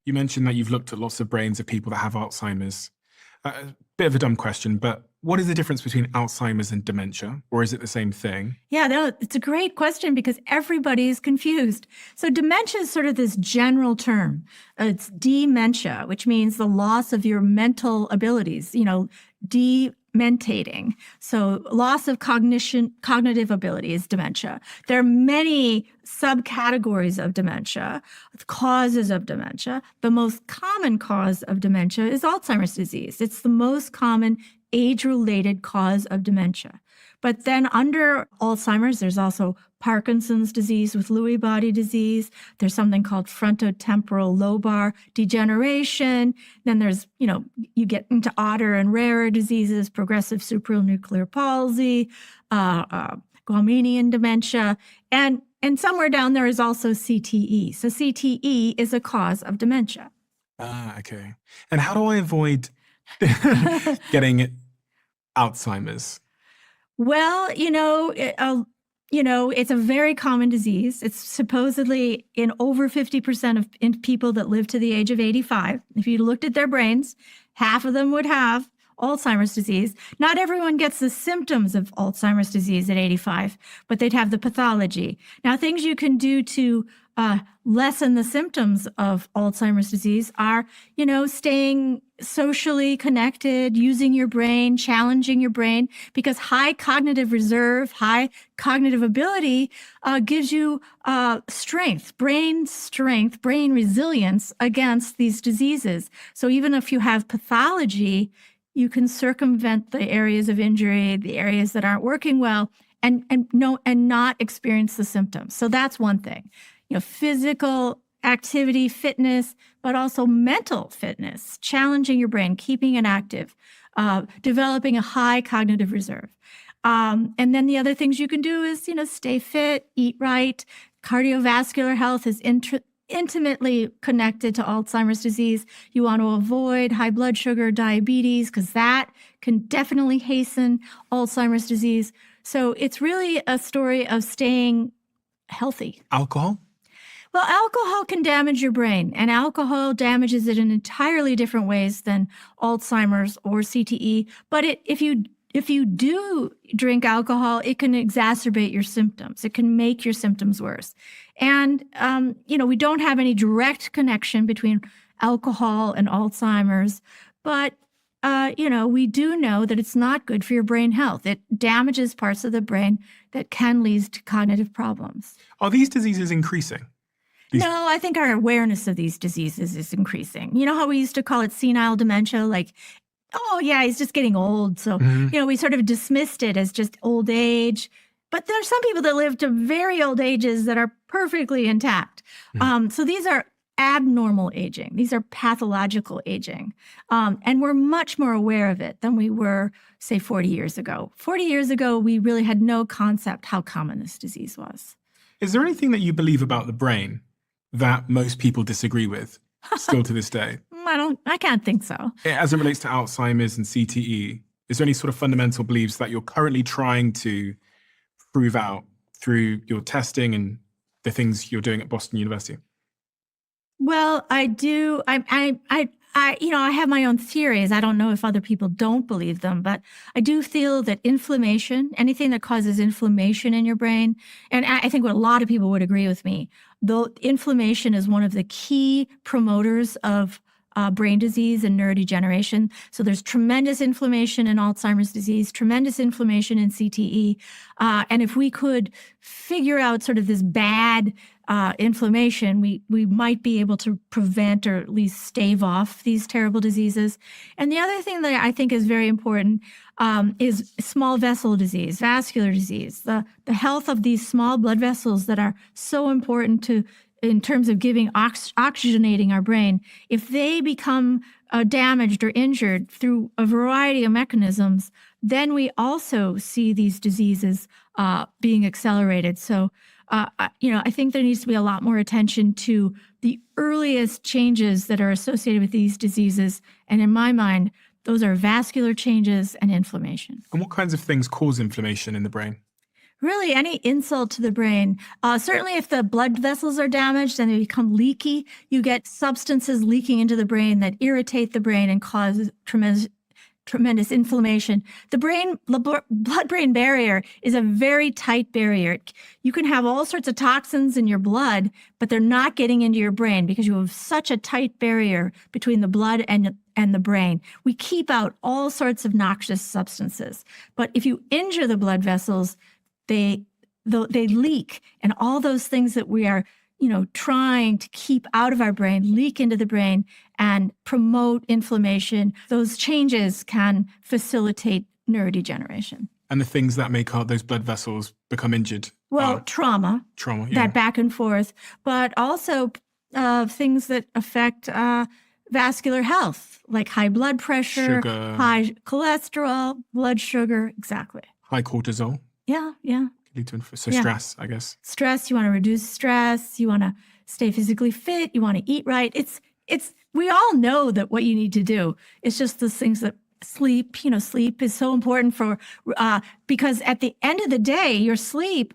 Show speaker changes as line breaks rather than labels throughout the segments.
You mentioned that you've looked at lots of brains of people that have Alzheimer's. A bit of a dumb question, but what is the difference between Alzheimer's and dementia? Or is it the same thing?
Yeah, no, it's a great question because everybody is confused. So dementia is sort of this general term. It's dementia, which means the loss of your mental abilities, dementating. So loss of cognitive ability is dementia. There are many subcategories of dementia, causes of dementia. The most common cause of dementia is Alzheimer's disease. It's the most common age-related cause of dementia. But then under Alzheimer's, there's also Parkinson's disease with Lewy body disease. There's something called frontotemporal lobar degeneration. Then there's, you get into odder and rarer diseases, progressive supranuclear palsy, Galmanian dementia, and somewhere down there is also CTE. So CTE is a cause of dementia.
Okay. And how do I avoid getting Alzheimer's?
Well, it's a very common disease. It's supposedly in over 50% of people that live to the age of 85. If you looked at their brains, half of them would have Alzheimer's disease. Not everyone gets the symptoms of Alzheimer's disease at 85, but they'd have the pathology. Now, things you can do to lessen the symptoms of Alzheimer's disease are, staying socially connected, using your brain, challenging your brain, because high cognitive reserve, high cognitive ability gives you strength, brain resilience against these diseases. So even if you have pathology, you can circumvent the areas of injury, the areas that aren't working well, and not experience the symptoms. So that's one thing. Physical activity, fitness, but also mental fitness, challenging your brain, keeping it active, developing a high cognitive reserve. And then the other things you can do is, stay fit, eat right. Cardiovascular health is intimately connected to Alzheimer's disease. You want to avoid high blood sugar, diabetes, because that can definitely hasten Alzheimer's disease. So it's really a story of staying healthy.
Alcohol?
Well, alcohol can damage your brain, and alcohol damages it in entirely different ways than Alzheimer's or CTE. But if you do drink alcohol, it can exacerbate your symptoms. It can make your symptoms worse. And, we don't have any direct connection between alcohol and Alzheimer's, but, we do know that it's not good for your brain health. It damages parts of the brain that can lead to cognitive problems.
Are these diseases increasing?
No, I think our awareness of these diseases is increasing. You know how we used to call it senile dementia? Like, oh, yeah, he's just getting old. So, we sort of dismissed it as just old age. But there are some people that live to very old ages that are perfectly intact. So these are abnormal aging. These are pathological aging. And we're much more aware of it than we were, say, 40 years ago. 40 years ago, we really had no concept how common this disease was.
Is there anything that you believe about the brain that most people disagree with still to this day?
I can't think so.
As it relates to Alzheimer's and CTE, is there any sort of fundamental beliefs that you're currently trying to prove out through your testing and the things you're doing at Boston University?
Well, I do. I have my own theories. I don't know if other people don't believe them, but I do feel that inflammation, anything that causes inflammation in your brain, and I think what a lot of people would agree with me, though inflammation is one of the key promoters of brain disease and neurodegeneration. So there's tremendous inflammation in Alzheimer's disease, tremendous inflammation in CTE. And if we could figure out sort of this bad inflammation, we might be able to prevent or at least stave off these terrible diseases. And the other thing that I think is very important is small vessel disease, vascular disease, the health of these small blood vessels that are so important in terms of giving oxygenating our brain. If they become damaged or injured through a variety of mechanisms, then we also see these diseases being accelerated. So, I think there needs to be a lot more attention to the earliest changes that are associated with these diseases. And in my mind, those are vascular changes and inflammation.
And what kinds of things cause inflammation in the brain?
Really, any insult to the brain. Certainly, if the blood vessels are damaged and they become leaky, you get substances leaking into the brain that irritate the brain and cause tremendous inflammation. The blood-brain barrier is a very tight barrier. You can have all sorts of toxins in your blood, but they're not getting into your brain because you have such a tight barrier between the blood and the brain. We keep out all sorts of noxious substances. But if you injure the blood vessels, they leak, and all those things that we are trying to keep out of our brain leak into the brain and promote inflammation. Those changes can facilitate neurodegeneration.
And the things that make those blood vessels become injured?
Well, trauma,
yeah.
That back and forth, but also things that affect vascular health, like high blood pressure,
sugar,
high cholesterol, blood sugar, exactly.
High cortisol.
Yeah.
Stress, I guess.
Stress, you want to reduce stress, you want to stay physically fit, you want to eat right. We all know that what you need to do. It's just those things that sleep is so important because at the end of the day, your sleep,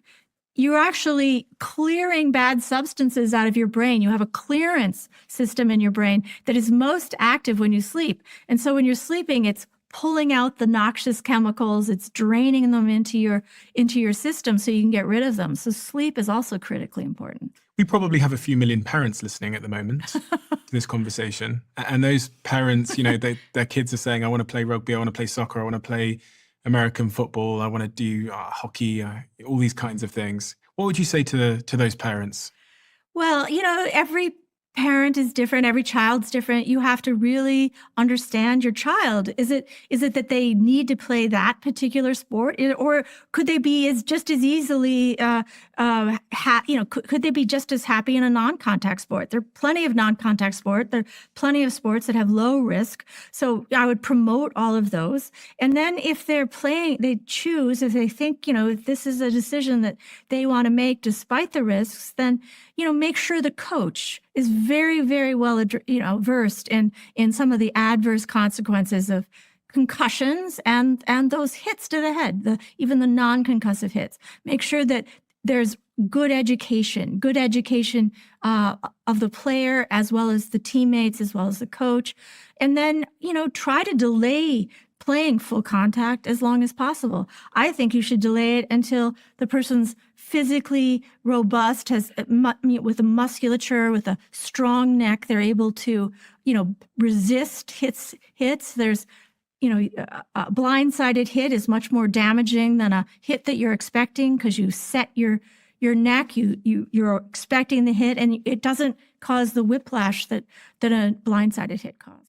you're actually clearing bad substances out of your brain. You have a clearance system in your brain that is most active when you sleep. And so when you're sleeping, it's pulling out the noxious chemicals, it's draining them into your system so you can get rid of them. So sleep is also critically important.
We probably have a few million parents listening at the moment to this conversation. And those parents, their kids are saying, I want to play rugby, I want to play soccer, I want to play American football, I want to do hockey, all these kinds of things. What would you say to those parents?
Well, every parent is different. Every child's different. You have to really understand your child. Is it that they need to play that particular sport, or could they be just as easily, could they be just as happy in a non-contact sport? There are plenty of non-contact sport. There are plenty of sports that have low risk. So I would promote all of those. And then if they're playing, they choose, if they think, if this is a decision that they want to make despite the risks, then, make sure the coach is very, very well, versed in some of the adverse consequences of concussions and those hits to the head, even the non-concussive hits. Make sure that there's good education of the player as well as the teammates as well as the coach, and then try to delay playing full contact as long as possible. I think you should delay it until the person's physically robust, with a musculature, with a strong neck, they're able to, resist hits. There's, a blindsided hit is much more damaging than a hit that you're expecting because you set your neck, you're expecting the hit, and it doesn't cause the whiplash that a blindsided hit causes.